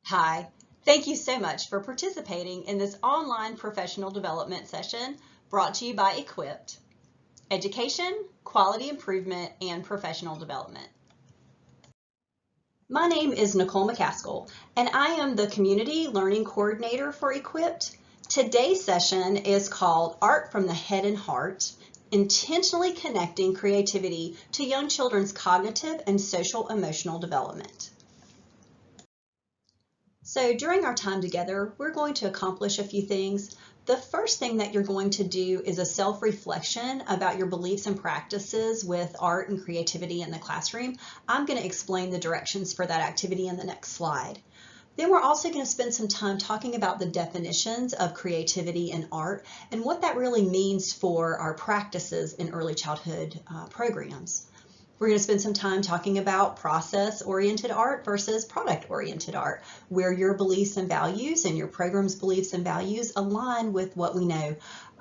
Hi, thank you so much for participating in this online professional development session brought to you by Equipped, Education, Quality Improvement, and Professional Development. My name is Nicole McCaskill, and I am the Community Learning Coordinator for Equipped. Today's session is called Art from the Head and Heart, Intentionally Connecting Creativity to Young Children's Cognitive and Social Emotional Development. So during our time together, we're going to accomplish a few things. The first thing that you're going to do is a self-reflection about your beliefs and practices with art and creativity in the classroom. I'm going to explain the directions for that activity in the next slide. Then we're also going to spend some time talking about the definitions of creativity and art and what that really means for our practices in early childhood programs. We're going to spend some time talking about process-oriented art versus product-oriented art, where your beliefs and values and your program's beliefs and values align with what we know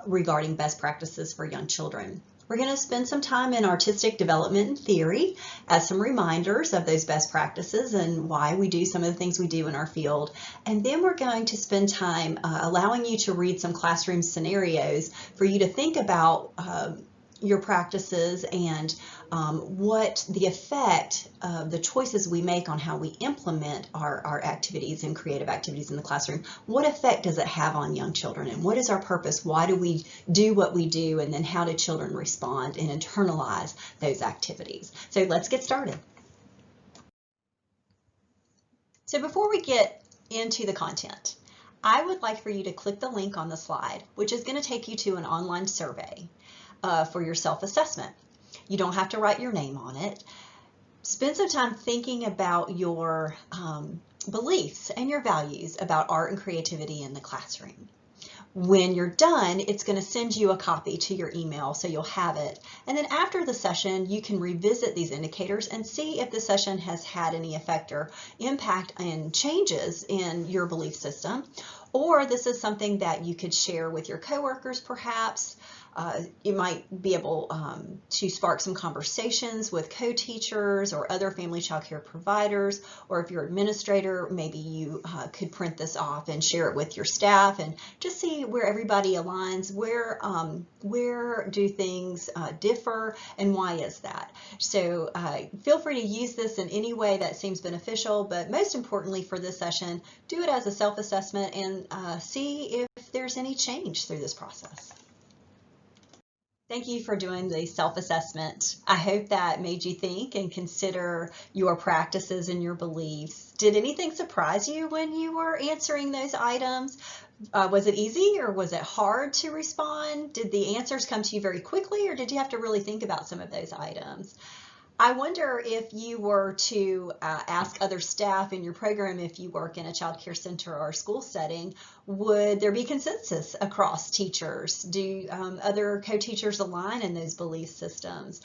regarding best practices for young children. We're going to spend some time in artistic development and theory as some reminders of those best practices and why we do some of the things we do in our field. And then we're going to spend time allowing you to read some classroom scenarios for you to think about your practices and what the effect of the choices we make on how we implement our activities and creative activities in the classroom, what effect does it have on young children, and what is our purpose? Why do we do what we do, and then how do children respond and internalize those activities? So let's get started. So before we get into the content, I would like for you to click the link on the slide, which is going to take you to an online survey for your self-assessment. You don't have to write your name on it. Spend some time thinking about your beliefs and your values about art and creativity in the classroom. When you're done, it's going to send you a copy to your email so you'll have it. And then after the session, you can revisit these indicators and see if the session has had any effect or impact and changes in your belief system. Or this is something that you could share with your coworkers perhaps. You might be able to spark some conversations with co-teachers or other family child care providers, or if you're an administrator, maybe you could print this off and share it with your staff and just see where everybody aligns, where do things differ, and why is that? So feel free to use this in any way that seems beneficial, but most importantly for this session, do it as a self-assessment and see if there's any change through this process. Thank you for doing the self-assessment. I hope that made you think and consider your practices and your beliefs. Did anything surprise you when you were answering those items? Was it easy or was it hard to respond? Did the answers come to you very quickly, or did you have to really think about some of those items? I wonder if you were to ask other staff in your program, if you work in a child care center or a school setting, would there be consensus across teachers? Do other co-teachers align in those belief systems?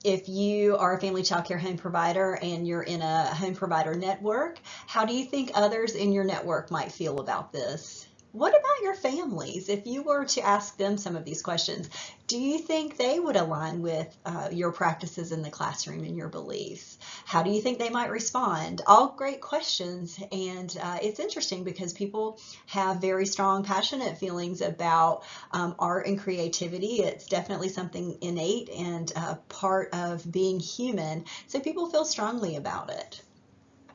If you are a family child care home provider and you're in a home provider network, how do you think others in your network might feel about this? What about your families? If you were to ask them some of these questions, do you think they would align with your practices in the classroom and your beliefs? How do you think they might respond? All great questions, and it's interesting because people have very strong, passionate feelings about art and creativity. It's definitely something innate and part of being human, so people feel strongly about it.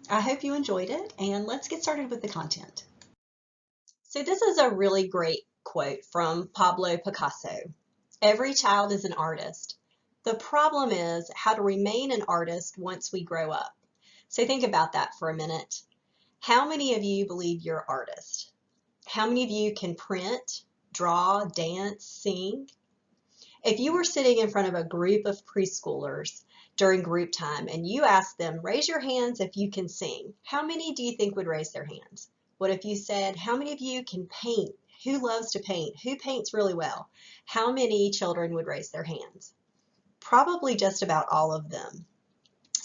I hope you enjoyed it, and let's get started with the content. So this is a really great quote from Pablo Picasso. Every child is an artist. The problem is how to remain an artist once we grow up. So think about that for a minute. How many of you believe you're artists? How many of you can print, draw, dance, sing? If you were sitting in front of a group of preschoolers during group time and you asked them, raise your hands if you can sing, how many do you think would raise their hands? What if you said, how many of you can paint? Who loves to paint? Who paints really well? How many children would raise their hands? Probably just about all of them.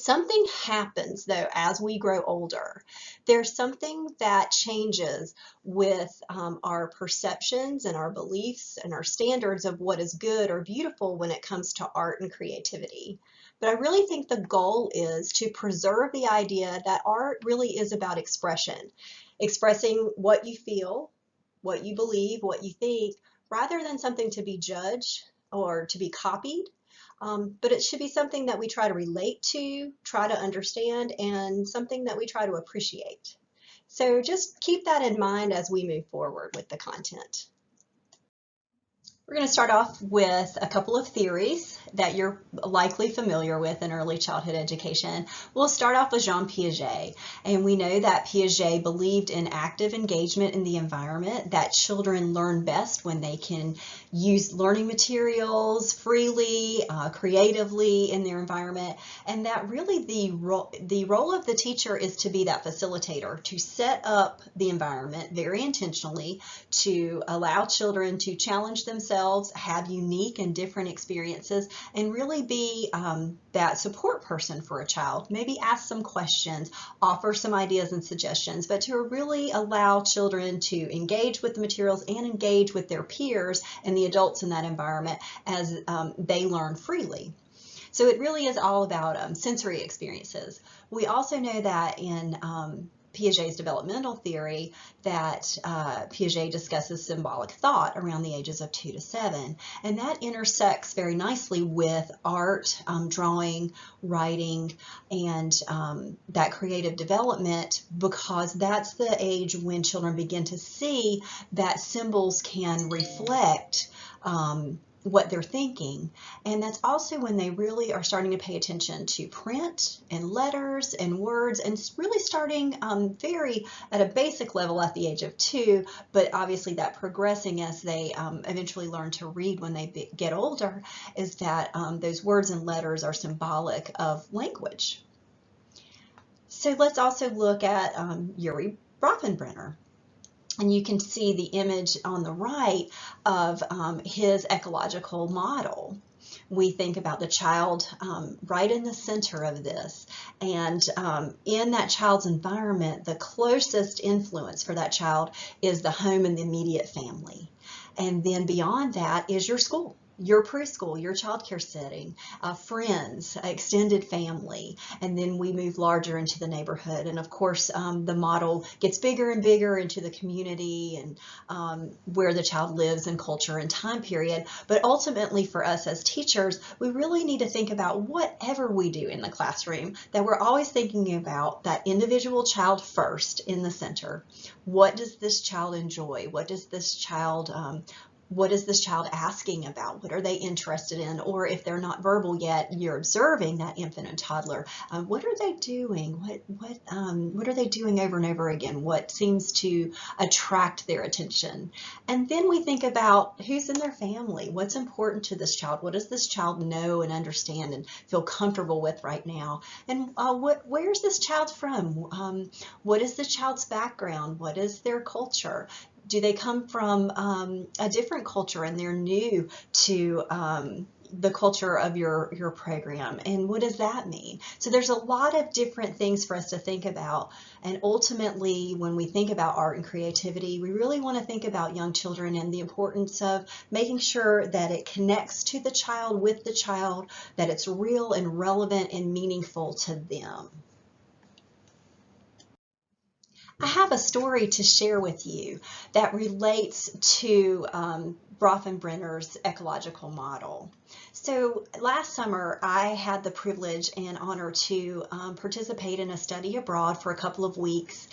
Something happens though as we grow older. There's something that changes with our perceptions and our beliefs and our standards of what is good or beautiful when it comes to art and creativity. But I really think the goal is to preserve the idea that art really is about expression, expressing what you feel, what you believe, what you think, rather than something to be judged or to be copied. But it should be something that we try to relate to, try to understand, and something that we try to appreciate. So just keep that in mind as we move forward with the content. We're going to start off with a couple of theories that you're likely familiar with in early childhood education. We'll start off with Jean Piaget, and we know that Piaget believed in active engagement in the environment, that children learn best when they can use learning materials freely, creatively in their environment, and that really the role of the teacher is to be that facilitator, to set up the environment very intentionally, to allow children to challenge themselves, have unique and different experiences, and really be that support person for a child. Maybe ask some questions, offer some ideas and suggestions, but to really allow children to engage with the materials and engage with their peers and the adults in that environment as they learn freely. So it really is all about sensory experiences. We also know that in Piaget's developmental theory that Piaget discusses symbolic thought around the ages of 2 to 7, and that intersects very nicely with art, drawing, writing, and that creative development, because that's the age when children begin to see that symbols can reflect what they're thinking. And that's also when they really are starting to pay attention to print and letters and words, and really starting very at a basic level at the age of 2, but obviously that progressing as they eventually learn to read when they get older, is that those words and letters are symbolic of language. So let's also look at Yuri Brofenbrenner. And you can see the image on the right of his ecological model. We think about the child right in the center of this. And in that child's environment, the closest influence for that child is the home and the immediate family. And then beyond that is your school, your preschool, your childcare setting, friends, extended family, and then we move larger into the neighborhood. And of course, the model gets bigger and bigger into the community and where the child lives and culture and time period. But ultimately for us as teachers, we really need to think about whatever we do in the classroom, that we're always thinking about that individual child first in the center. What does this child enjoy? What is this child asking about? What are they interested in? Or if they're not verbal yet, you're observing that infant and toddler. What are they doing? What are they doing over and over again? What seems to attract their attention? And then we think about who's in their family. What's important to this child? What does this child know and understand and feel comfortable with right now? And where's this child from? What is the child's background? What is their culture? Do they come from a different culture and they're new to the culture of your program? And what does that mean? So there's a lot of different things for us to think about. And ultimately, when we think about art and creativity, we really want to think about young children and the importance of making sure that it connects to the child, with the child, that it's real and relevant and meaningful to them. I have a story to share with you that relates to Brofenbrenner's ecological model. So last summer, I had the privilege and honor to participate in a study abroad for a couple of weeks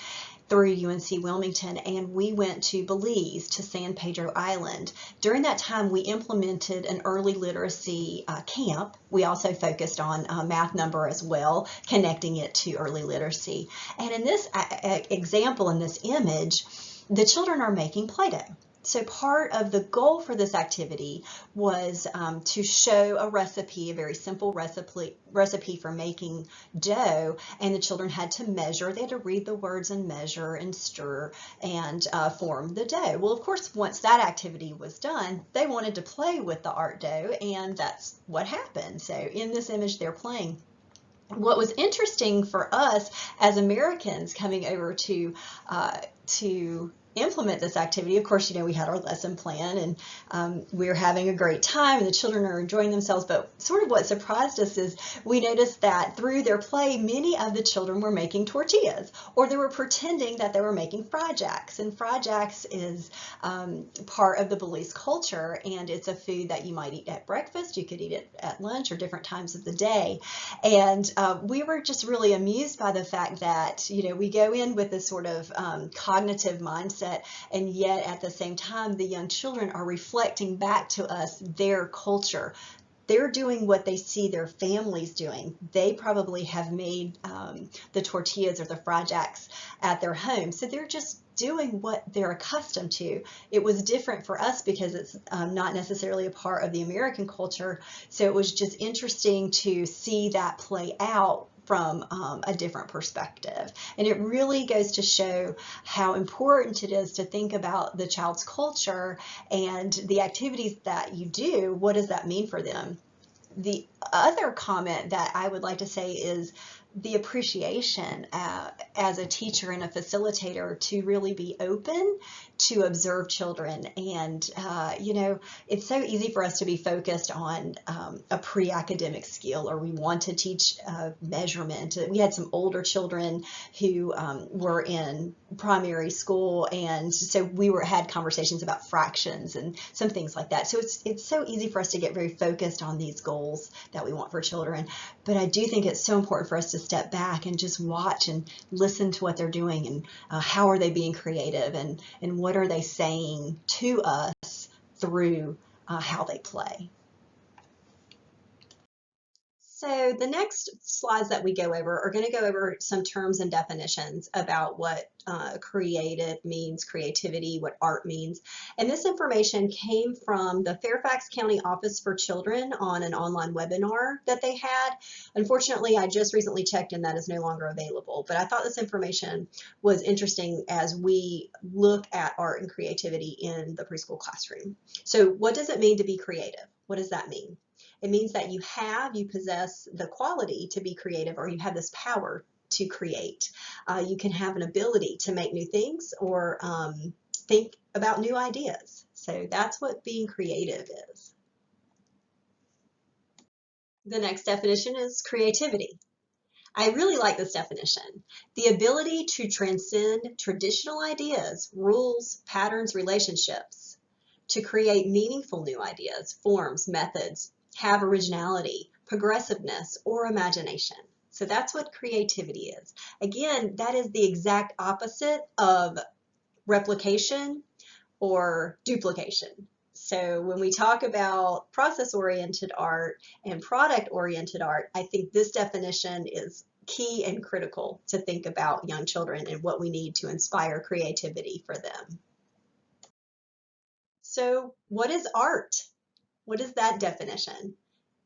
through UNC Wilmington, and we went to Belize, to San Pedro Island. During that time, we implemented an early literacy camp. We also focused on math number as well, connecting it to early literacy. And in this example, in this image, the children are making Play-Doh. So part of the goal for this activity was to show a recipe, a very simple recipe for making dough, and the children had to measure. They had to read the words and measure and stir and form the dough. Well, of course, once that activity was done, they wanted to play with the art dough, and that's what happened. So in this image, they're playing. What was interesting for us as Americans coming over to implement this activity, of course, we had our lesson plan, and we were having a great time and the children are enjoying themselves. But sort of what surprised us is we noticed that through their play, many of the children were making tortillas, or they were pretending that they were making fried jacks. And fried jacks is part of the Belize culture, and it's a food that you might eat at breakfast, you could eat it at lunch or different times of the day. And we were just really amused by the fact that, we go in with this sort of cognitive mindset, and yet at the same time, the young children are reflecting back to us their culture. They're doing what they see their families doing. They probably have made the tortillas or the fried jacks at their home. So they're just doing what they're accustomed to. It was different for us because it's not necessarily a part of the American culture. So it was just interesting to see that play out from a different perspective. And it really goes to show how important it is to think about the child's culture and the activities that you do. What does that mean for them? The other comment that I would like to say is the appreciation as a teacher and a facilitator to really be open to observe children. And, it's so easy for us to be focused on a pre-academic skill, or we want to teach measurement. We had some older children who were in primary school, and so we had conversations about fractions and some things like that. So it's so easy for us to get very focused on these goals that we want for children. But I do think it's so important for us to step back and just watch and listen to what they're doing, and how are they being creative, and what are they saying to us through how they play. So the next slides that we go over are going to go over some terms and definitions about what creative means, creativity, what art means. And this information came from the Fairfax County Office for Children on an online webinar that they had. Unfortunately, I just recently checked and that is no longer available, but I thought this information was interesting as we look at art and creativity in the preschool classroom. So what does it mean to be creative? What does that mean? It means that you possess the quality to be creative, or you have this power to create. You can have an ability to make new things, or think about new ideas. So that's what being creative is. The next definition is creativity. I really like this definition. The ability to transcend traditional ideas, rules, patterns, relationships, to create meaningful new ideas, forms, methods, have originality, progressiveness, or imagination. So that's what creativity is. Again, that is the exact opposite of replication or duplication. So when we talk about process-oriented art and product-oriented art, I think this definition is key and critical to think about young children and what we need to inspire creativity for them. So what is art? What is that definition?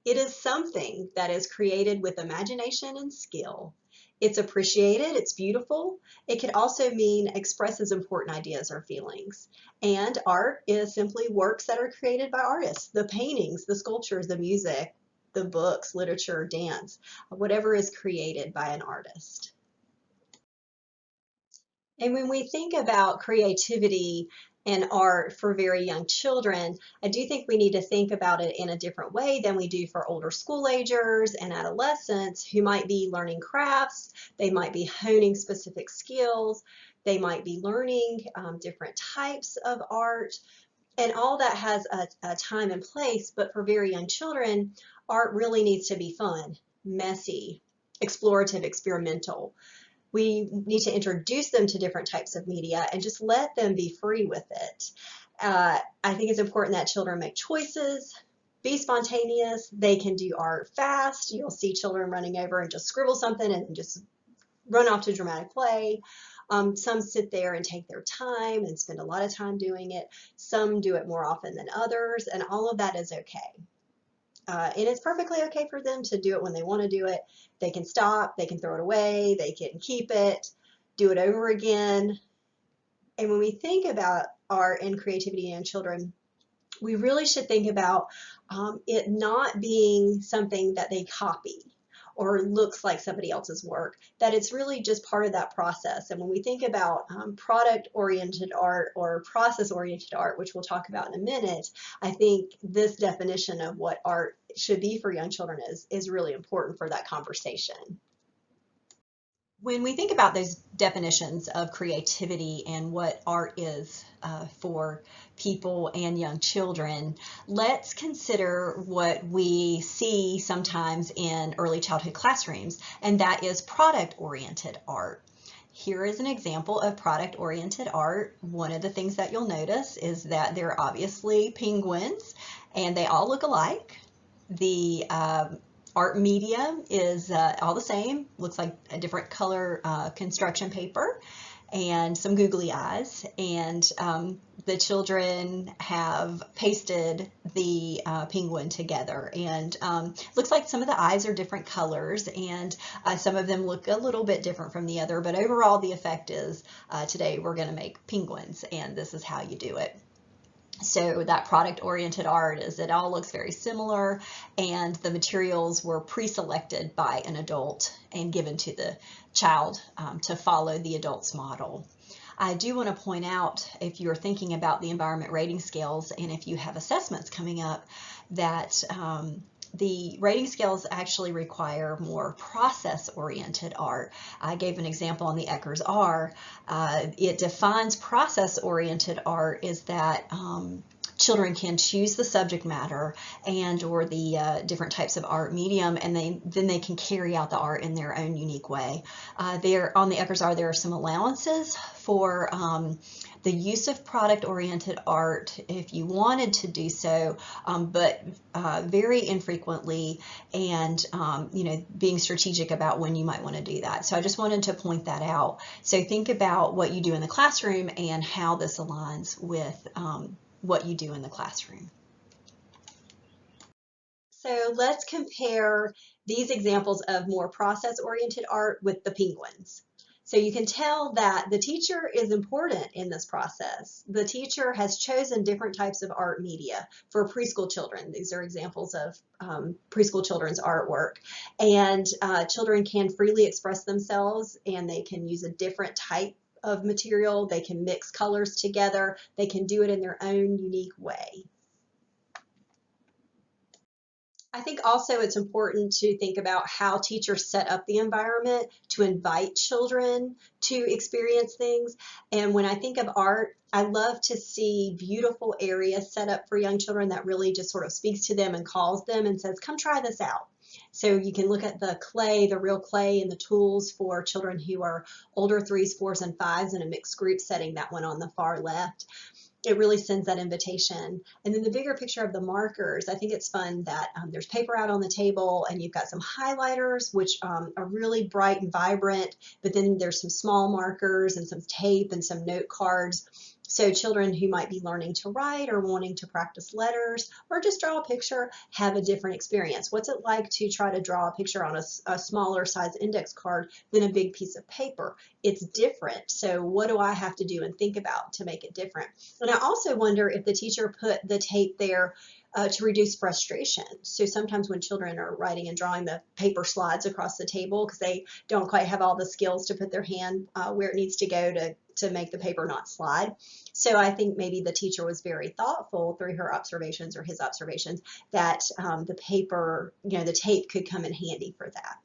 It is something that is created with imagination and skill. It's appreciated, it's beautiful. It could also mean expresses important ideas or feelings. And art is simply works that are created by artists. The paintings, the sculptures, the music, the books, literature, dance, whatever is created by an artist. And when we think about creativity and art for very young children, I do think we need to think about it in a different way than we do for older school agers and adolescents who might be learning crafts, they might be honing specific skills, they might be learning different types of art, and all that has a time and place. But for very young children, art really needs to be fun, messy, explorative, experimental. We need to introduce them to different types of media and just let them be free with it. I think it's important that children make choices, be spontaneous. They can do art fast. You'll see children running over and just scribble something and just run off to dramatic play. Some sit there and take their time and spend a lot of time doing it. Some do it more often than others, and all of that is okay. And it's perfectly okay for them to do it when they want to do it. They can stop, they can throw it away, they can keep it, do it over again. And when we think about art and creativity in children, we really should think about it not being something that they copy or looks like somebody else's work, that it's really just part of that process. And when we think about product-oriented art or process-oriented art, which we'll talk about in a minute, I think this definition of what art should be for young children is really important for that conversation. When we think about those definitions of creativity and what art is for people and young children, let's consider what we see sometimes in early childhood classrooms, and that is product-oriented art. Here is an example of product-oriented art. One of the things that you'll notice is that they're obviously penguins, and they all look alike. The art medium is all the same, looks like a different color construction paper and some googly eyes, and the children have pasted the penguin together, and looks like some of the eyes are different colors, and some of them look a little bit different from the other, but overall the effect is today we're going to make penguins, and this is how you do it. So that product-oriented art is it all looks very similar, and the materials were pre-selected by an adult and given to the child to follow the adult's model. I do want to point out, if you're thinking about the environment rating scales and if you have assessments coming up, that the rating scales actually require more process-oriented art. I gave an example on the Eckers R. It defines process-oriented art is that children can choose the subject matter and or the different types of art medium, and then they can carry out the art in their own unique way. There on the Eckers R, there are some allowances for the use of product-oriented art if you wanted to do so, but very infrequently, and being strategic about when you might want to do that. So I just wanted to point that out. So think about what you do in the classroom and how this aligns with what you do in the classroom. So let's compare these examples of more process-oriented art with the penguins. So you can tell that the teacher is important in this process. The teacher has chosen different types of art media for preschool children. These are examples of preschool children's artwork. And children can freely express themselves, and they can use a different type of material. They can mix colors together. They can do it in their own unique way. I think also it's important to think about how teachers set up the environment to invite children to experience things. And when I think of art, I love to see beautiful areas set up for young children that really just sort of speaks to them and calls them and says, come try this out. So you can look at the clay, the real clay, and the tools for children who are older 3s, 4s, and 5s in a mixed group setting, that one on the far left. It really sends that invitation. And then the bigger picture of the markers, I think it's fun that there's paper out on the table, and you've got some highlighters, which are really bright and vibrant, but then there's some small markers and some tape and some note cards. So children who might be learning to write or wanting to practice letters or just draw a picture have a different experience. What's it like to try to draw a picture on a smaller size index card than a big piece of paper? It's different. So what do I have to do and think about to make it different? And I also wonder if the teacher put the tape there to reduce frustration. So sometimes when children are writing and drawing, the paper slides across the table because they don't quite have all the skills to put their hand where it needs to go to make the paper not slide. So I think maybe the teacher was very thoughtful through her observations or his observations that the paper, the tape could come in handy for that.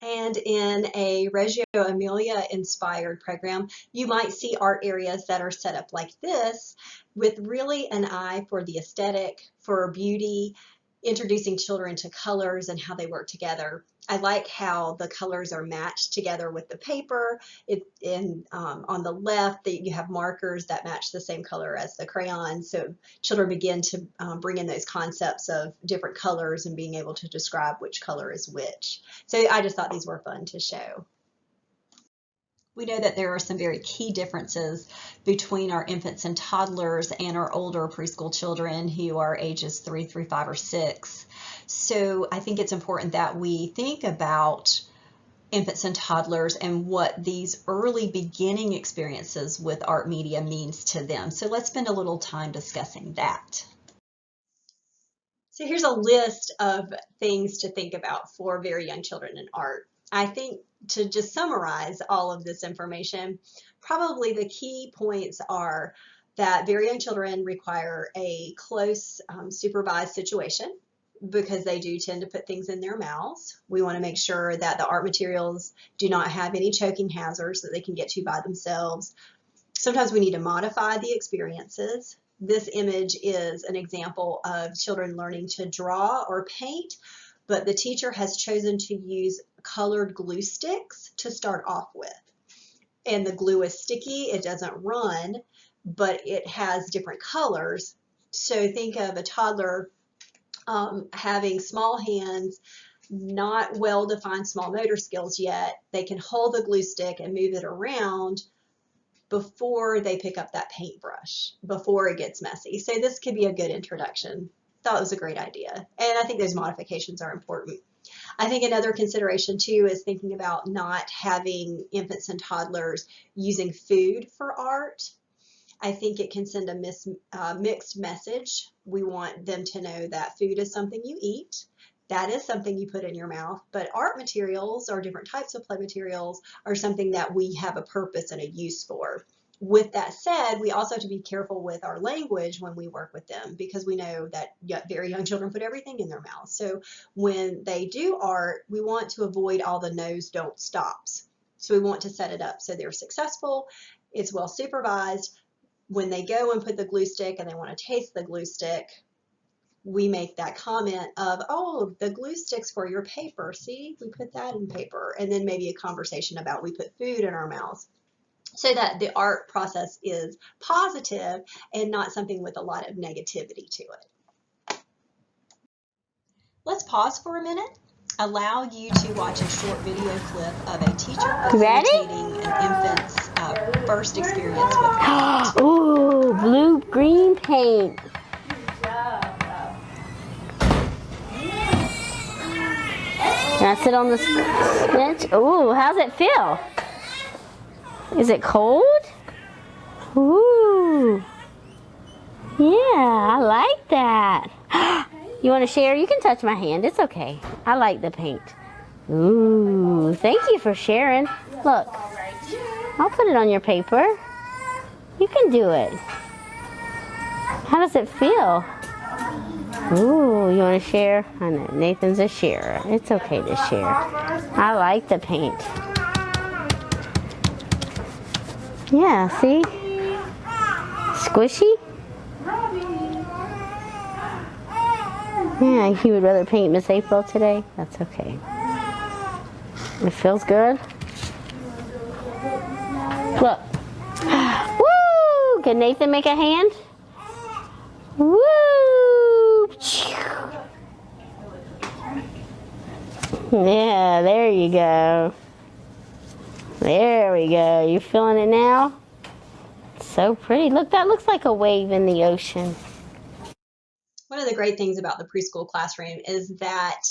And in a Reggio Emilia inspired program, you might see art areas that are set up like this with really an eye for the aesthetic, for beauty, introducing children to colors and how they work together. I like how the colors are matched together with the paper. On the left, you have markers that match the same color as the crayons. So children begin to bring in those concepts of different colors and being able to describe which color is which. So I just thought these were fun to show. We know that there are some very key differences between our infants and toddlers and our older preschool children who are ages 3 through 5 or 6. So I think it's important that we think about infants and toddlers and what these early beginning experiences with art media means to them. So let's spend a little time discussing that. So here's a list of things to think about for very young children in art. I think to just summarize all of this information, probably the key points are that very young children require a close supervised situation because they do tend to put things in their mouths. We want to make sure that the art materials do not have any choking hazards that they can get to by themselves. Sometimes we need to modify the experiences. This image is an example of children learning to draw or paint, but the teacher has chosen to use colored glue sticks to start off with. And the glue is sticky, it doesn't run, but it has different colors. So think of a toddler having small hands, not well-defined small motor skills yet. They can hold the glue stick and move it around before they pick up that paintbrush, before it gets messy. So this could be a good introduction. Thought it was a great idea. And I think those modifications are important. I think another consideration too is thinking about not having infants and toddlers using food for art. I think it can send a mixed message. We want them to know that food is something you eat. That is something you put in your mouth, but art materials or different types of play materials are something that we have a purpose and a use for. With that said, we also have to be careful with our language when we work with them because we know that very young children put everything in their mouth. So when they do art, we want to avoid all the no's, don't stops. So we want to set it up so they're successful, it's well supervised. When they go and put the glue stick and they want to taste the glue stick, we make that comment of, oh, the glue sticks for your paper. See, we put that in paper. And then maybe a conversation about we put food in our mouths so that the art process is positive and not something with a lot of negativity to it. Let's pause for a minute. Allow you to watch a short video clip of a teacher facilitating an infant's first experience with paint. Ooh, blue-green paint. Can I sit on the bench? Ooh, how's it feel? Is it cold? Ooh. Yeah, I like that. You want to share? You can touch my hand. It's okay. I like the paint. Ooh, thank you for sharing. Look, I'll put it on your paper. You can do it. How does it feel? Ooh, you want to share? I know, Nathan's a sharer. It's okay to share. I like the paint. Yeah, see? Squishy? Yeah, you would rather paint Miss April today? That's okay. It feels good? Look. Woo! Can Nathan make a hand? Woo! Yeah, there you go. There we go. You feeling it now? So pretty. Look, that looks like a wave in the ocean. One of the great things about the preschool classroom is that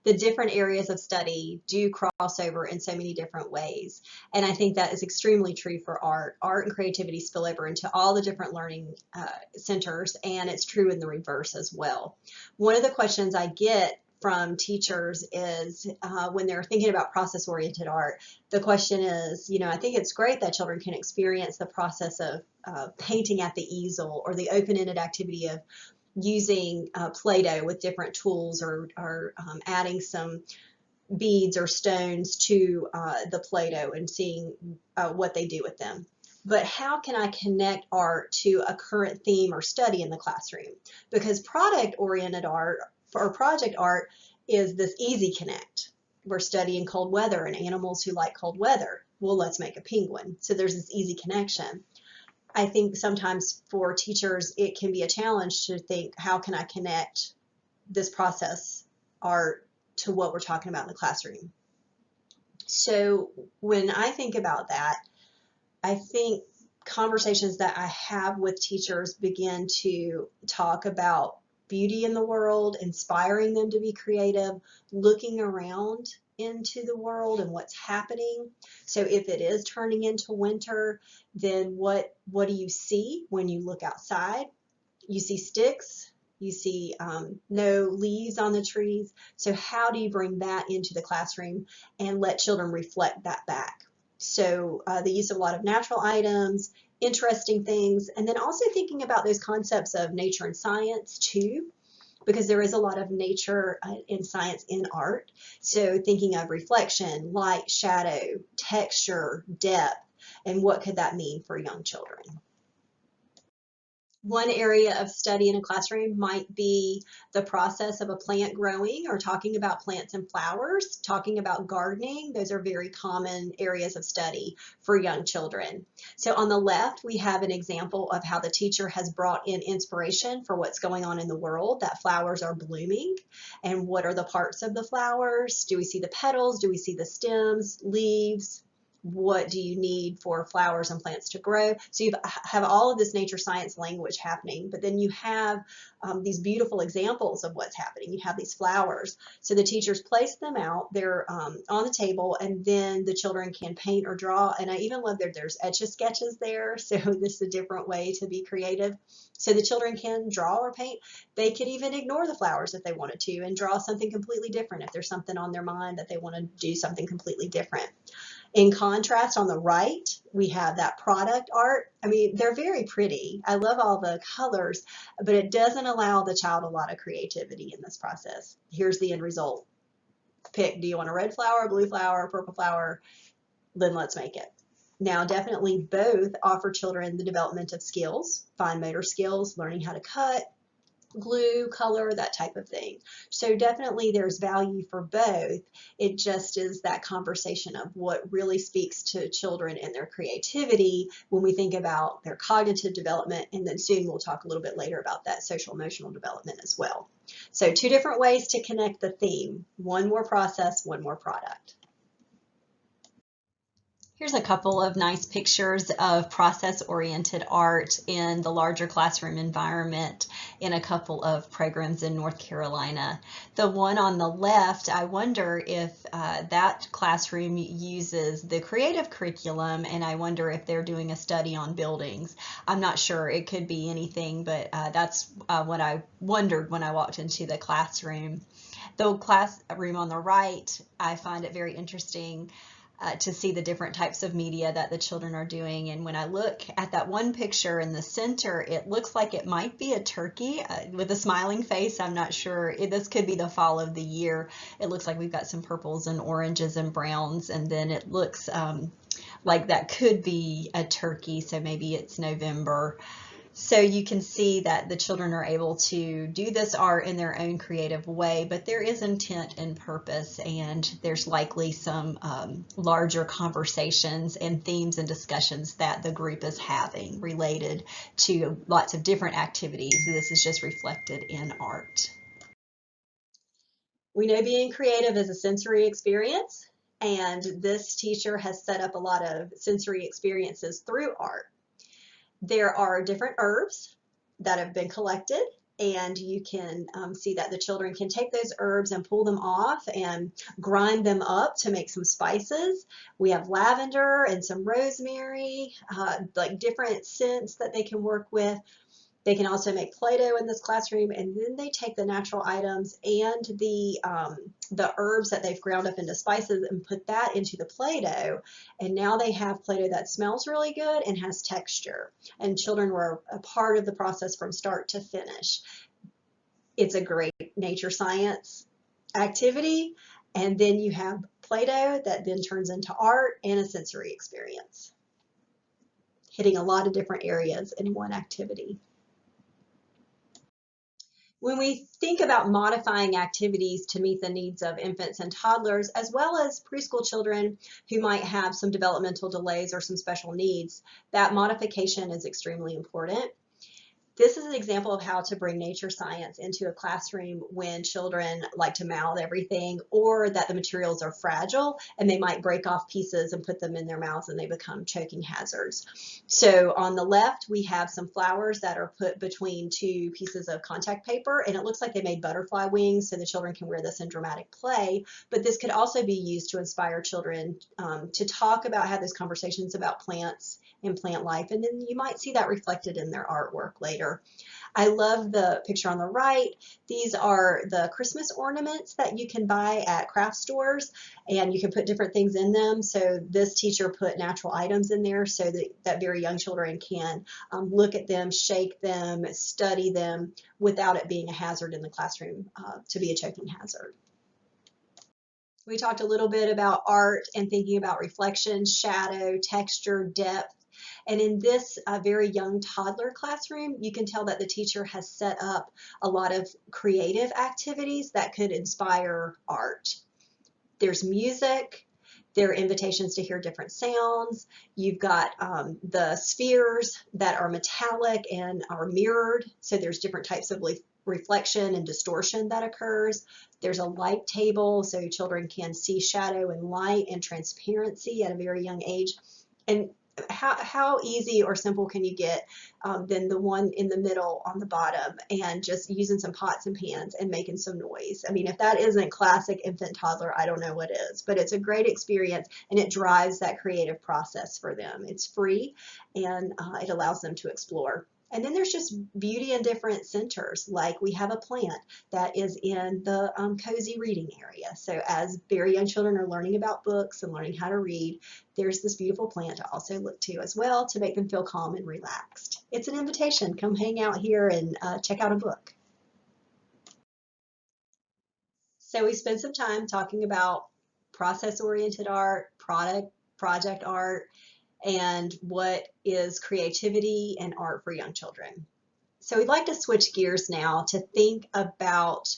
the different areas of study do cross over in so many different ways. And I think that is extremely true for art. Art and creativity spill over into all the different learning centers, and it's true in the reverse as well. One of the questions I get from teachers is when they're thinking about process-oriented art, the question is, I think it's great that children can experience the process of painting at the easel or the open-ended activity of using Play-Doh with different tools or adding some beads or stones to the Play-Doh and seeing what they do with them. But how can I connect art to a current theme or study in the classroom? Because product-oriented art or project art is this easy connect. We're studying cold weather and animals who like cold weather. Well, let's make a penguin. So there's this easy connection. I think sometimes for teachers, it can be a challenge to think, how can I connect this process art to what we're talking about in the classroom? So when I think about that, I think conversations that I have with teachers begin to talk about beauty in the world, inspiring them to be creative, looking around into the world and what's happening. So if it is turning into winter, then what do you see when you look outside? You see sticks, You see no leaves on the trees. So how do you bring that into the classroom and let children reflect that back? So the use of a lot of natural items, interesting things, and then also thinking about those concepts of nature and science too, because there is a lot of nature and science in art. So thinking of reflection, light, shadow, texture, depth, and what could that mean for young children? One area of study in a classroom might be the process of a plant growing, or talking about plants and flowers, talking about gardening. Those are very common areas of study for young children. So on the left, we have an example of how the teacher has brought in inspiration for what's going on in the world, that flowers are blooming, and what are the parts of the flowers? Do we see the petals? Do we see the stems, leaves? What do you need for flowers and plants to grow? So you have all of this nature science language happening, but then you have these beautiful examples of what's happening. You have these flowers. So the teachers place them out, they're on the table, and then the children can paint or draw. And I even love that there's etch-a-sketches there. So this is a different way to be creative. So the children can draw or paint. They could even ignore the flowers if they wanted to and draw something completely different if there's something on their mind that they want to do something completely different. In contrast, on the right, we have that product art. I mean, they're very pretty. I love all the colors, but it doesn't allow the child a lot of creativity in this process. Here's the end result. Pick, do you want a red flower, blue flower, purple flower? Then let's make it. Now, definitely both offer children the development of skills, fine motor skills, learning how to cut, glue, color, that type of thing. So definitely there's value for both. It just is that conversation of what really speaks to children and their creativity when we think about their cognitive development, and then soon we'll talk a little bit later about that social emotional development as well. So two different ways to connect the theme, one more process, one more product. Here's a couple of nice pictures of process-oriented art in the larger classroom environment in a couple of programs in North Carolina. The one on the left, I wonder if that classroom uses the creative curriculum, and I wonder if they're doing a study on buildings. I'm not sure. It could be anything, but that's what I wondered when I walked into the classroom. The classroom on the right, I find it very interesting to see the different types of media that the children are doing. And when I look at that one picture in the center, it looks like it might be a turkey with a smiling face. I'm not sure. This could be the fall of the year. It looks like we've got some purples and oranges and browns, and then it looks like that could be a turkey, so maybe it's November. So you can see that the children are able to do this art in their own creative way, but there is intent and purpose, and there's likely some larger conversations and themes and discussions that the group is having related to lots of different activities. This is just reflected in art. We know being creative is a sensory experience, and this teacher has set up a lot of sensory experiences through art. There are different herbs that have been collected, and you can see that the children can take those herbs and pull them off and grind them up to make some spices. We have lavender and some rosemary, like different scents that they can work with. They can also make Play-Doh in this classroom, and then they take the natural items and the herbs that they've ground up into spices and put that into the Play-Doh, and now they have Play-Doh that smells really good and has texture, and children were a part of the process from start to finish. It's a great nature science activity, and then you have Play-Doh that then turns into art and a sensory experience, hitting a lot of different areas in one activity. When we think about modifying activities to meet the needs of infants and toddlers, as well as preschool children who might have some developmental delays or some special needs, that modification is extremely important. This is an example of how to bring nature science into a classroom when children like to mouth everything, or that the materials are fragile and they might break off pieces and put them in their mouths and they become choking hazards. So on the left, we have some flowers that are put between two pieces of contact paper, and it looks like they made butterfly wings so the children can wear this in dramatic play. But this could also be used to inspire children to talk about, have those conversations about plants and plant life, and then you might see that reflected in their artwork later. later. I love the picture on the right. These are the Christmas ornaments that you can buy at craft stores, and you can put different things in them. So this teacher put natural items in there so that very young children can look at them, shake them, study them without it being a hazard in the classroom to be a choking hazard. We talked a little bit about art and thinking about reflection, shadow, texture, depth. And in this very young toddler classroom, you can tell that the teacher has set up a lot of creative activities that could inspire art. There's music, there are invitations to hear different sounds. You've got the spheres that are metallic and are mirrored, so there's different types of reflection and distortion that occurs. There's a light table, so children can see shadow and light and transparency at a very young age. And how easy or simple can you get than the one in the middle on the bottom and just using some pots and pans and making some noise? I mean, if that isn't classic infant toddler, I don't know what is, but it's a great experience and it drives that creative process for them. It's free and it allows them to explore. And then there's just beauty in different centers, like we have a plant that is in the cozy reading area. So as very young children are learning about books and learning how to read, there's this beautiful plant to also look to as well to make them feel calm and relaxed. It's an invitation. Come hang out here and check out a book. So we spent some time talking about process-oriented art, project art, and what is creativity and art for young children. So we'd like to switch gears now to think about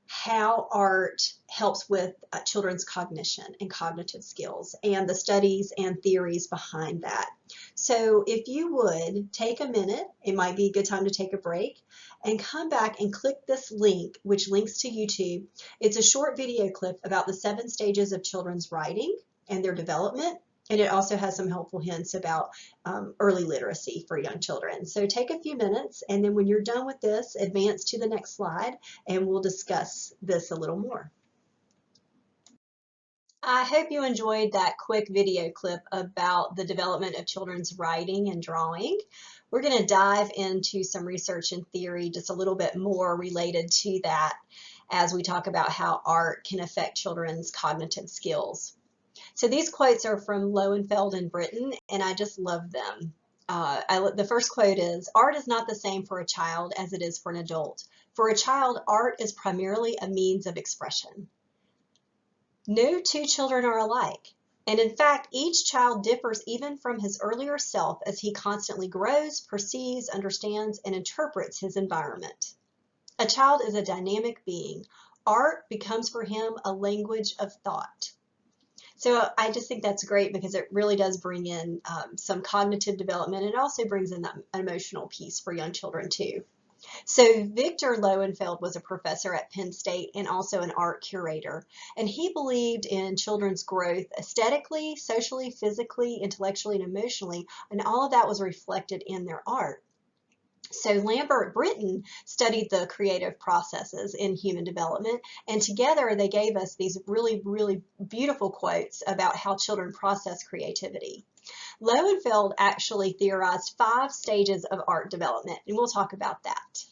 how art helps with children's cognition and cognitive skills and the studies and theories behind that. So if you would take a minute, it might be a good time to take a break and come back and click this link, which links to YouTube. It's a short video clip about the 7 stages of children's writing and their development. And it also has some helpful hints about early literacy for young children. So take a few minutes, and then when you're done with this, advance to the next slide, and we'll discuss this a little more. I hope you enjoyed that quick video clip about the development of children's writing and drawing. We're going to dive into some research and theory just a little bit more related to that as we talk about how art can affect children's cognitive skills. So these quotes are from Lowenfeld and Britton, and I just love them. The first quote is, "Art is not the same for a child as it is for an adult. For a child, art is primarily a means of expression." No 2 children are alike, and in fact, each child differs even from his earlier self as he constantly grows, perceives, understands, and interprets his environment. A child is a dynamic being. Art becomes for him a language of thought. So I just think that's great because it really does bring in some cognitive development. It also brings in that emotional piece for young children too. So Victor Lowenfeld was a professor at Penn State and also an art curator. And he believed in children's growth aesthetically, socially, physically, intellectually, and emotionally. And all of that was reflected in their art. So Lambert Britton studied the creative processes in human development, and together they gave us these really, really beautiful quotes about how children process creativity. Lowenfeld actually theorized 5 stages of art development, and we'll talk about that.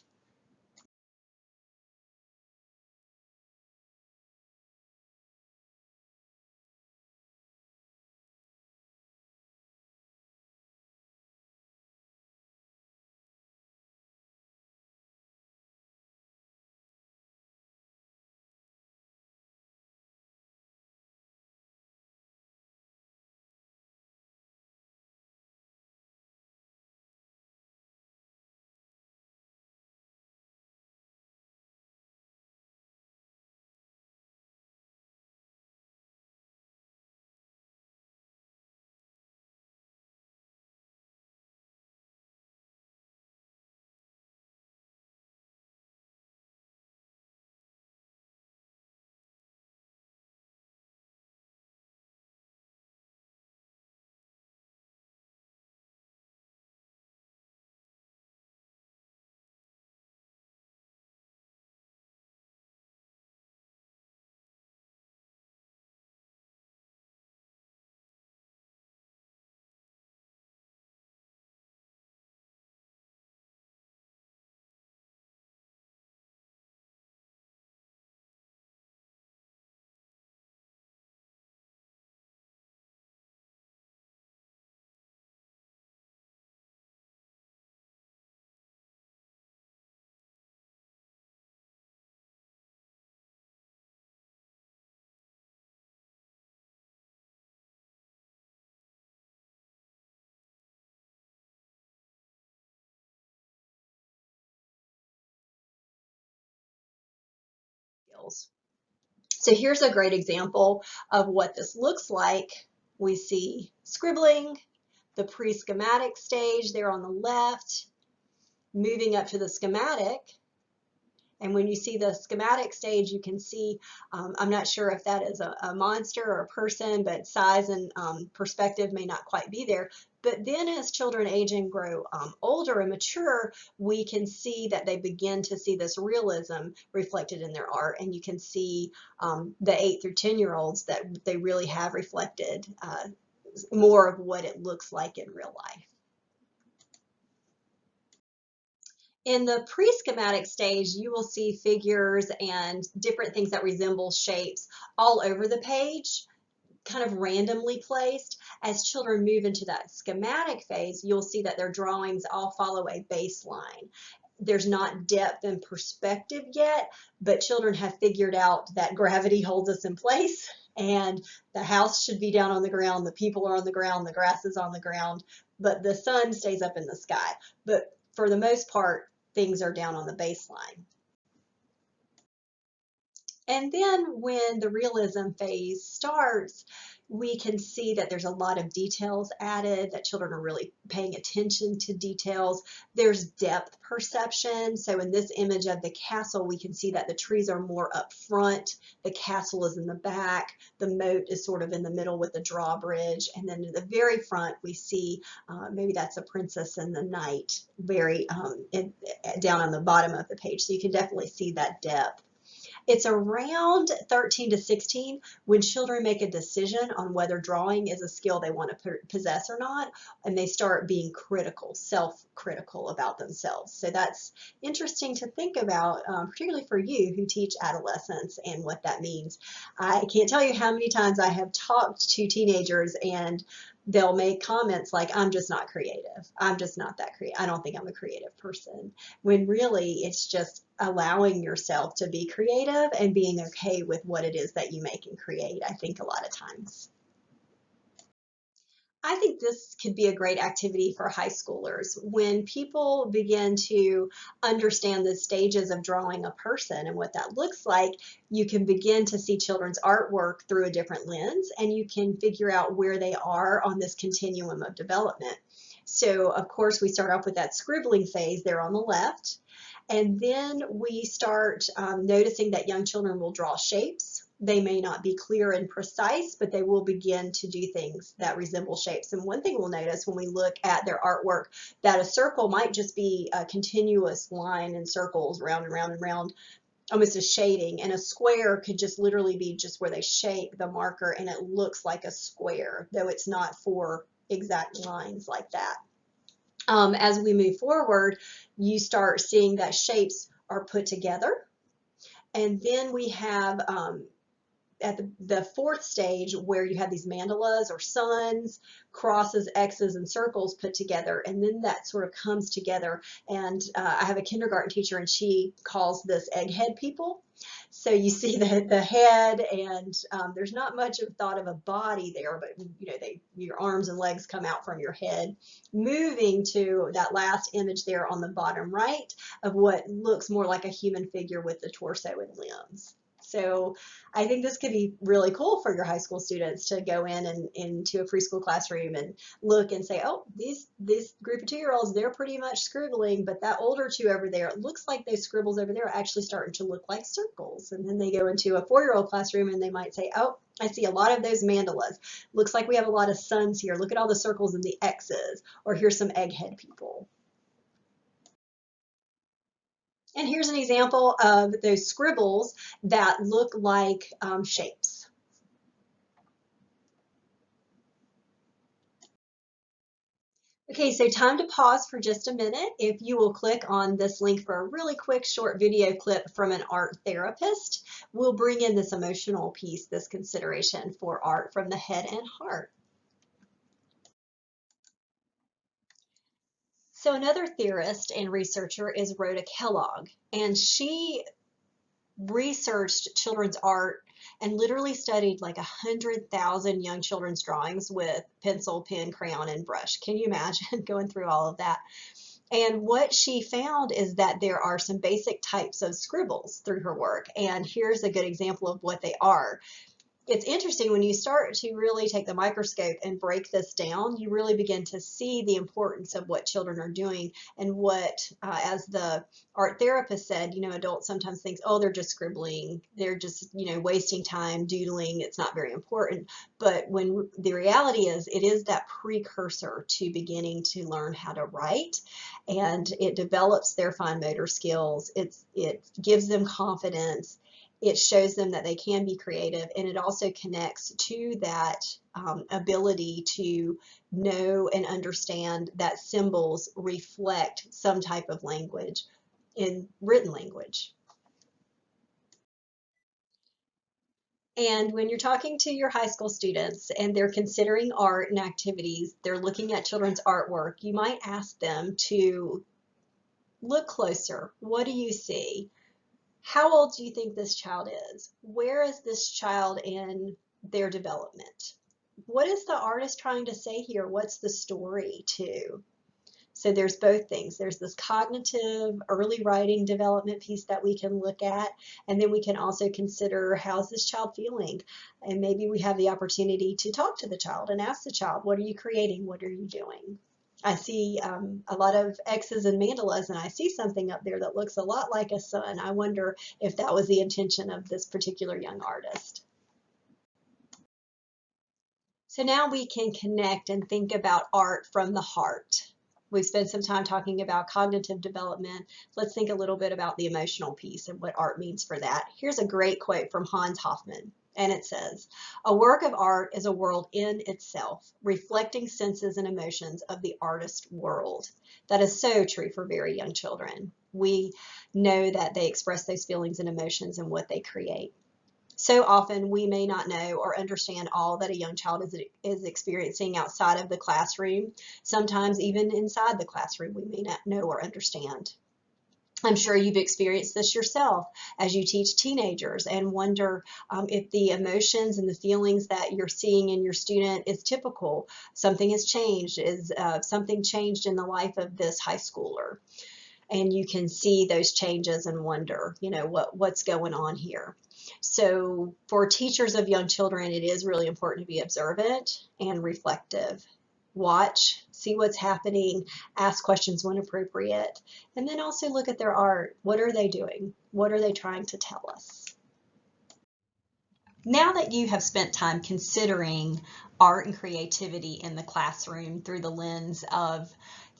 details. So here's a great example of what this looks like. We see scribbling, the pre-schematic stage there on the left, moving up to the schematic. And when you see the schematic stage, you can see, I'm not sure if that is a monster or a person, but size and perspective may not quite be there. But then as children age and grow older and mature, we can see that they begin to see this realism reflected in their art. And you can see the 8 through 10-year-olds that they really have reflected more of what it looks like in real life. In the pre-schematic stage, you will see figures and different things that resemble shapes all over the page, kind of randomly placed. As children move into that schematic phase, you'll see that their drawings all follow a baseline. There's not depth and perspective yet, but children have figured out that gravity holds us in place and the house should be down on the ground, the people are on the ground, the grass is on the ground, but the sun stays up in the sky. But for the most part, things are down on the baseline. And then when the realism phase starts, we can see that there's a lot of details added, that children are really paying attention to details. There's depth perception. So in this image of the castle, we can see that the trees are more up front, the castle is in the back, the moat is sort of in the middle with the drawbridge, and then in the very front we see maybe that's a princess and the knight very down on the bottom of the page. So you can definitely see that depth. It's around 13 to 16 when children make a decision on whether drawing is a skill they want to possess or not, and they start being critical, self-critical about themselves. So that's interesting to think about, particularly for you who teach adolescents and what that means. I can't tell you how many times I have talked to teenagers and they'll make comments like, I'm just not creative. I'm just not that creative. I don't think I'm a creative person. When really it's just allowing yourself to be creative and being okay with what it is that you make and create, I think a lot of times. I think this could be a great activity for high schoolers. When people begin to understand the stages of drawing a person and what that looks like, you can begin to see children's artwork through a different lens, and you can figure out where they are on this continuum of development. So, of course, we start off with that scribbling phase there on the left, and then we start noticing that young children will draw shapes. They may not be clear and precise, but they will begin to do things that resemble shapes. And one thing we'll notice when we look at their artwork, that a circle might just be a continuous line in circles, round and round and round, almost a shading. And a square could just literally be just where they shape the marker and it looks like a square, though it's not 4 exact lines like that. As we move forward, you start seeing that shapes are put together. And then we have at the 4th stage where you have these mandalas or suns, crosses, X's, and circles put together, and then that sort of comes together. And I have a kindergarten teacher and she calls this egghead people. So you see the head, and there's not much of thought of a body there, but you know, your arms and legs come out from your head, moving to that last image there on the bottom right of what looks more like a human figure with the torso and limbs. So I think this could be really cool for your high school students to go in and into a preschool classroom and look and say, oh, this group of 2-year-olds, they're pretty much scribbling, but that older 2 over there, it looks like those scribbles over there are actually starting to look like circles. And then they go into a 4-year-old classroom and they might say, oh, I see a lot of those mandalas. Looks like we have a lot of suns here. Look at all the circles and the X's. Or here's some egghead people. And here's an example of those scribbles that look like shapes. Okay, so time to pause for just a minute. If you will click on this link for a really quick short video clip from an art therapist, we'll bring in this emotional piece, this consideration for art from the head and heart. So another theorist and researcher is Rhoda Kellogg, and she researched children's art and literally studied like 100,000 young children's drawings with pencil, pen, crayon, and brush. Can you imagine going through all of that? And what she found is that there are some basic types of scribbles through her work. And here's a good example of what they are. It's interesting when you start to really take the microscope and break this down, you really begin to see the importance of what children are doing and what, as the art therapist said, adults sometimes think, oh, they're just scribbling, they're just, wasting time doodling, it's not very important. But when the reality is, it is that precursor to beginning to learn how to write, and it develops their fine motor skills. It gives them confidence. It shows them that they can be creative, and it also connects to that ability to know and understand that symbols reflect some type of language in written language. And when you're talking to your high school students and they're considering art and activities, they're looking at children's artwork, you might ask them to look closer. What do you see? How old do you think this child is? Where is this child in their development? What is the artist trying to say here? What's the story too? So there's both things. There's this cognitive early writing development piece that we can look at, and then we can also consider, how's this child feeling? And maybe we have the opportunity to talk to the child and ask the child, what are you creating? What are you doing? I see a lot of X's and mandalas, and I see something up there that looks a lot like a sun. I wonder if that was the intention of this particular young artist. So now we can connect and think about art from the heart. We've spent some time talking about cognitive development. Let's think a little bit about the emotional piece and what art means for that. Here's a great quote from Hans Hofmann. And it says, a work of art is a world in itself, reflecting senses and emotions of the artist world. That is so true for very young children. We know that they express those feelings and emotions in what they create. So often we may not know or understand all that a young child is experiencing outside of the classroom. Sometimes even inside the classroom we may not know or understand. I'm sure you've experienced this yourself as you teach teenagers and wonder if the emotions and the feelings that you're seeing in your student is typical. Something has changed. Is something changed in the life of this high schooler? And you can see those changes and wonder, what's going on here. So for teachers of young children, it is really important to be observant and reflective. Watch, see what's happening, ask questions when appropriate, and then also look at their art. What are they doing? What are they trying to tell us? Now that you have spent time considering art and creativity in the classroom through the lens of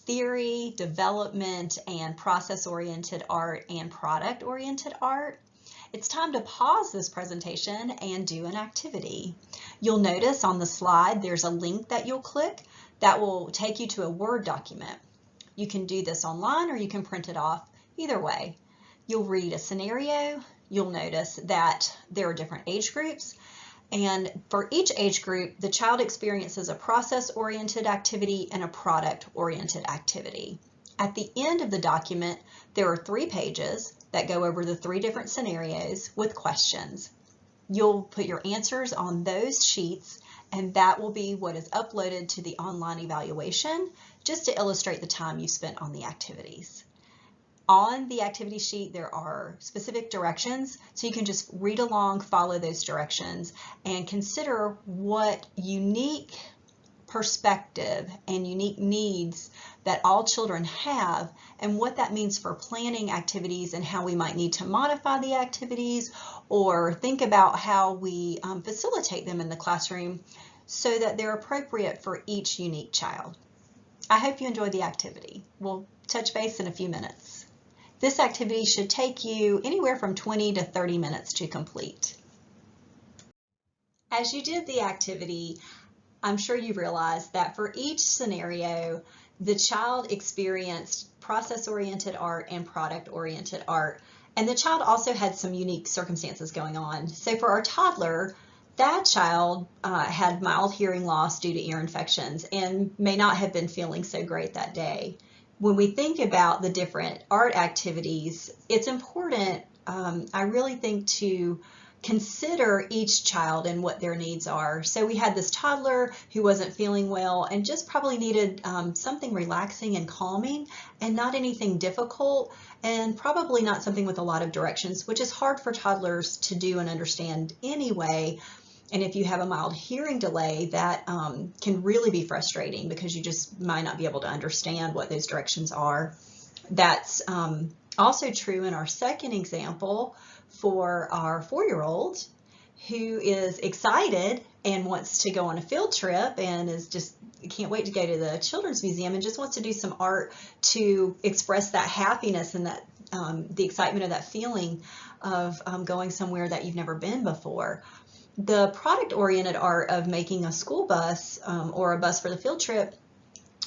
theory, development, and process-oriented art and product-oriented art, it's time to pause this presentation and do an activity. You'll notice on the slide there's a link that you'll click that will take you to a Word document. You can do this online or you can print it off. Either way, you'll read a scenario. You'll notice that there are different age groups, and for each age group, the child experiences a process-oriented activity and a product-oriented activity. At the end of the document, there are 3 pages that go over the 3 different scenarios with questions. You'll put your answers on those sheets, and that will be what is uploaded to the online evaluation, just to illustrate the time you spent on the activities. On the activity sheet, there are specific directions, so you can just read along, follow those directions, and consider what unique perspective and unique needs that all children have, and what that means for planning activities and how we might need to modify the activities or think about how we facilitate them in the classroom so that they're appropriate for each unique child. I hope you enjoyed the activity. We'll touch base in a few minutes. This activity should take you anywhere from 20 to 30 minutes to complete. As you did the activity, I'm sure you realized that for each scenario, the child experienced process-oriented art and product-oriented art, and the child also had some unique circumstances going on. So for our toddler, that child had mild hearing loss due to ear infections and may not have been feeling so great that day. When we think about the different art activities, it's important, I really think, to consider each child and what their needs are. So we had this toddler who wasn't feeling well and just probably needed something relaxing and calming and not anything difficult, and probably not something with a lot of directions, which is hard for toddlers to do and understand anyway. And if you have a mild hearing delay, that can really be frustrating because you just might not be able to understand what those directions are. That's also true in our second example for our 4-year-old who is excited and wants to go on a field trip and is just can't wait to go to the Children's Museum and just wants to do some art to express that happiness and that the excitement of that feeling of going somewhere that you've never been before. The product-oriented art of making a school bus or a bus for the field trip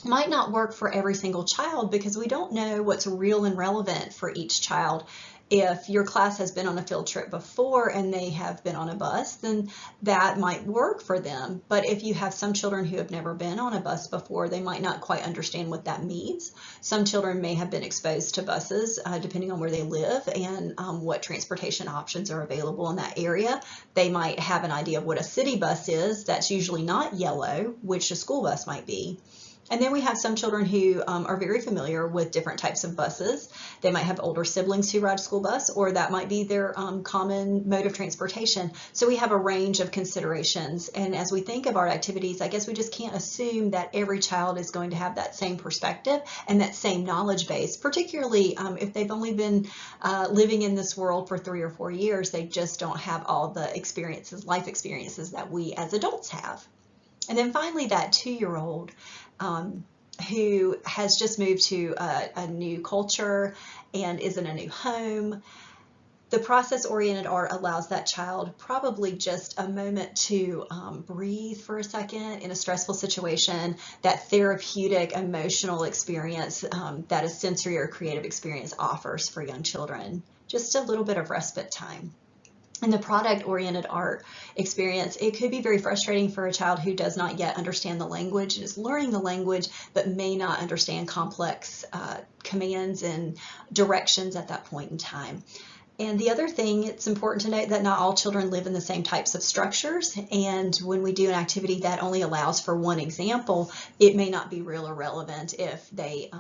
might not work for every single child because we don't know what's real and relevant for each child. If your class has been on a field trip before and they have been on a bus, then that might work for them. But if you have some children who have never been on a bus before, they might not quite understand what that means. Some children may have been exposed to buses depending on where they live and what transportation options are available in that area. They might have an idea of what a city bus is. That's usually not yellow, which a school bus might be. And then we have some children who are very familiar with different types of buses. They might have older siblings who ride a school bus, or that might be their common mode of transportation. So we have a range of considerations. And as we think of our activities, I guess we just can't assume that every child is going to have that same perspective and that same knowledge base, particularly if they've only been living in this world for 3 or 4 years. They just don't have all the experiences, life experiences that we as adults have. And then finally, that 2-year-old who has just moved to a new culture and is in a new home. The process-oriented art allows that child probably just a moment to breathe for a second in a stressful situation, that therapeutic emotional experience that a sensory or creative experience offers for young children. Just a little bit of respite time. In the product-oriented art experience, it could be very frustrating for a child who does not yet understand the language and is learning the language, but may not understand complex commands and directions at that point in time. And the other thing, it's important to note that not all children live in the same types of structures. And when we do an activity that only allows for one example, it may not be real or relevant if they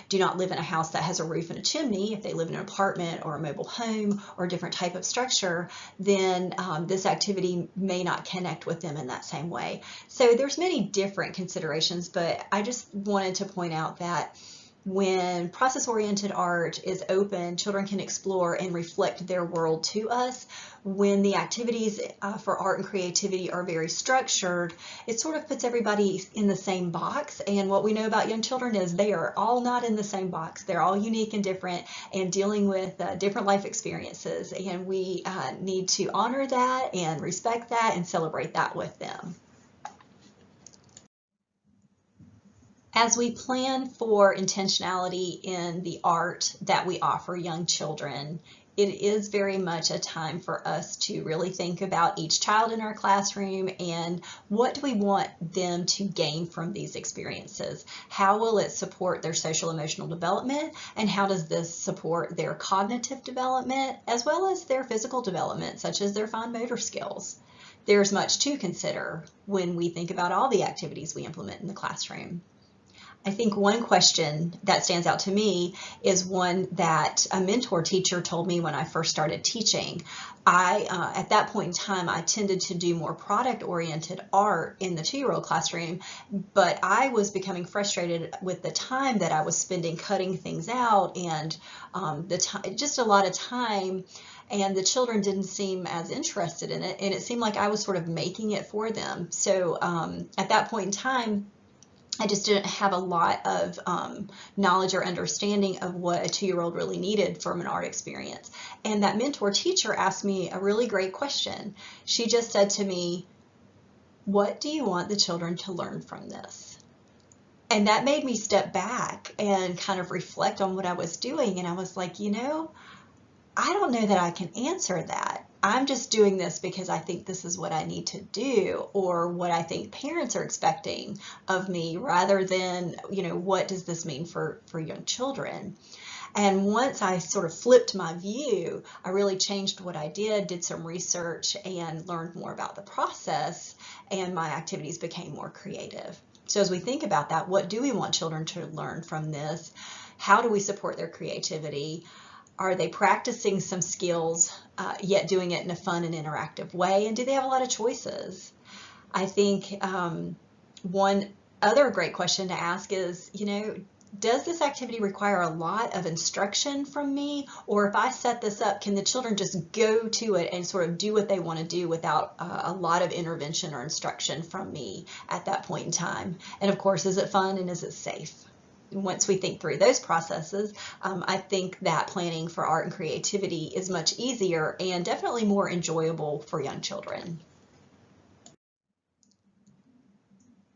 do not live in a house that has a roof and a chimney. If they live in an apartment or a mobile home or a different type of structure, then this activity may not connect with them in that same way. So there's many different considerations, but I just wanted to point out that when process-oriented art is open, children can explore and reflect their world to us. When the activities for art and creativity are very structured, it sort of puts everybody in the same box. And what we know about young children is they are all not in the same box. They're all unique and different and dealing with different life experiences. And we need to honor that and respect that and celebrate that with them. As we plan for intentionality in the art that we offer young children, it is very much a time for us to really think about each child in our classroom and what do we want them to gain from these experiences? How will it support their social emotional development, and how does this support their cognitive development as well as their physical development, such as their fine motor skills? There's much to consider when we think about all the activities we implement in the classroom. I think one question that stands out to me is one that a mentor teacher told me when I first started teaching. At that point in time, I tended to do more product-oriented art in the 2-year-old classroom, but I was becoming frustrated with the time that I was spending cutting things out and just a lot of time, and the children didn't seem as interested in it, and it seemed like I was sort of making it for them. So at that point in time, I just didn't have a lot of knowledge or understanding of what a 2-year-old really needed from an art experience. And that mentor teacher asked me a really great question. She just said to me, "What do you want the children to learn from this?" And that made me step back and kind of reflect on what I was doing. And I was like, I don't know that I can answer that. I'm just doing this because I think this is what I need to do, or what I think parents are expecting of me, rather than, what does this mean for young children? And once I sort of flipped my view, I really changed what I did some research, and learned more about the process, and my activities became more creative. So as we think about that, what do we want children to learn from this? How do we support their creativity? Are they practicing some skills, yet doing it in a fun and interactive way? And do they have a lot of choices? I think one other great question to ask is, does this activity require a lot of instruction from me? Or if I set this up, can the children just go to it and sort of do what they want to do without a lot of intervention or instruction from me at that point in time? And of course, is it fun and is it safe? Once we think through those processes, I think that planning for art and creativity is much easier and definitely more enjoyable for young children.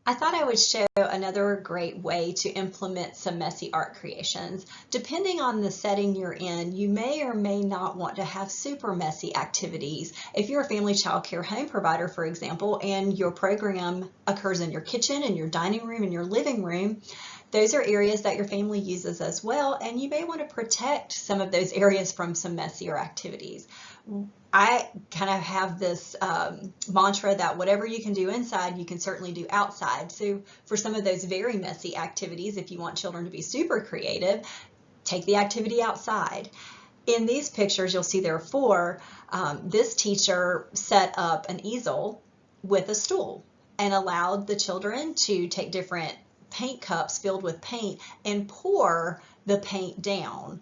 I thought I would show another great way to implement some messy art creations. Depending on the setting you're in, you may or may not want to have super messy activities. If you're a family child care home provider, for example, and your program occurs in your kitchen, in your dining room, in your living room, those are areas that your family uses as well, and you may want to protect some of those areas from some messier activities. I kind of have this mantra that whatever you can do inside, you can certainly do outside. So for some of those very messy activities, if you want children to be super creative, take the activity outside. In these pictures, you'll see there are four. This teacher set up an easel with a stool and allowed the children to take different paint cups filled with paint and pour the paint down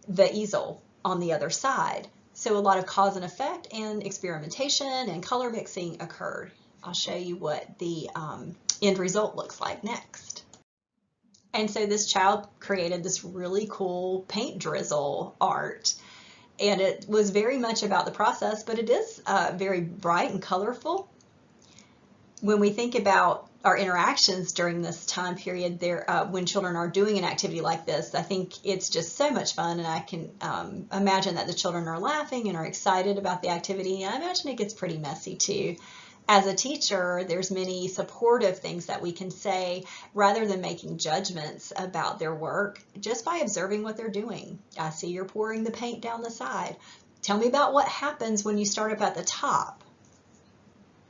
the easel on the other side. So a lot of cause and effect and experimentation and color mixing occurred. I'll show you what the end result looks like next. And so this child created this really cool paint drizzle art. And it was very much about the process, but it is very bright and colorful. When we think about our interactions during this time period, when children are doing an activity like this, I think it's just so much fun, and I can imagine that the children are laughing and are excited about the activity. I imagine it gets pretty messy too. As a teacher, there's many supportive things that we can say rather than making judgments about their work, just by observing what they're doing. I see you're pouring the paint down the side. Tell me about what happens when you start up at the top.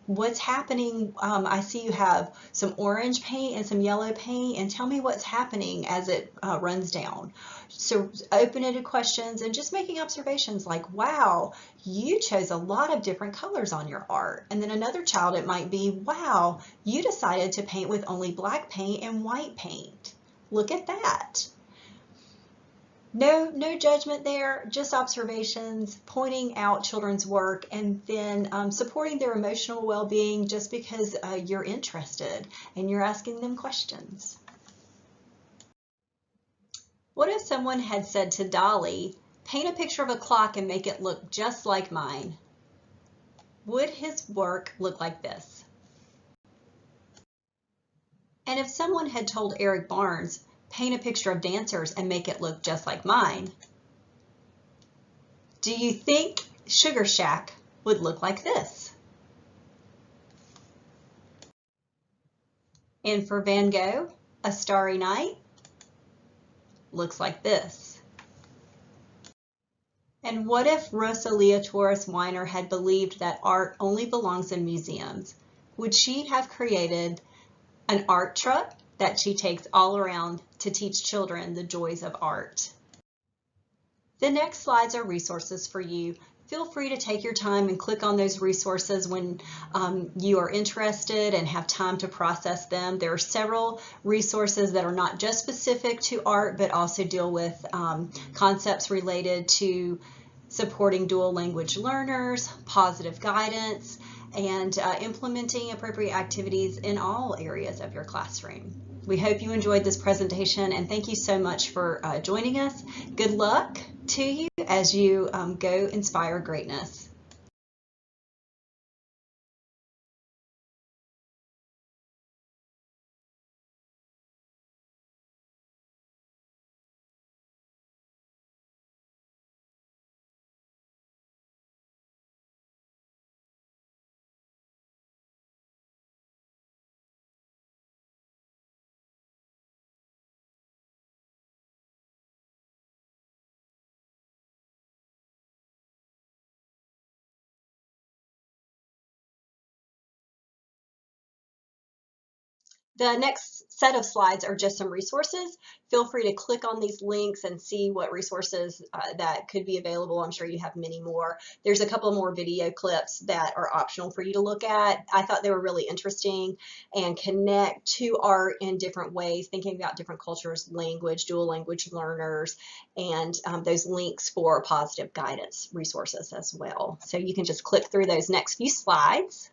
What's happening? I see you have some orange paint and some yellow paint, and tell me what's happening as it runs down. So open-ended questions and just making observations like, wow, you chose a lot of different colors on your art. And then another child, it might be, wow, you decided to paint with only black paint and white paint. Look at that. No judgment there, just observations, pointing out children's work, and then supporting their emotional well-being just because you're interested and you're asking them questions. What if someone had said to Dolly, paint a picture of a clock and make it look just like mine? Would his work look like this? And if someone had told Eric Barnes, paint a picture of dancers and make it look just like mine, do you think Sugar Shack would look like this? And for Van Gogh, A Starry Night looks like this. And what if Rosalia Torres Weiner had believed that art only belongs in museums? Would she have created an art truck that she takes all around to teach children the joys of art? The next slides are resources for you. Feel free to take your time and click on those resources when you are interested and have time to process them. There are several resources that are not just specific to art, but also deal with concepts related to supporting dual language learners, positive guidance, and implementing appropriate activities in all areas of your classroom. We hope you enjoyed this presentation, and thank you so much for joining us. Good luck to you as you go inspire greatness. The next set of slides are just some resources. Feel free to click on these links and see what resources that could be available. I'm sure you have many more. There's a couple more video clips that are optional for you to look at. I thought they were really interesting and connect to art in different ways, thinking about different cultures, language, dual language learners, and those links for positive guidance resources as well. So you can just click through those next few slides.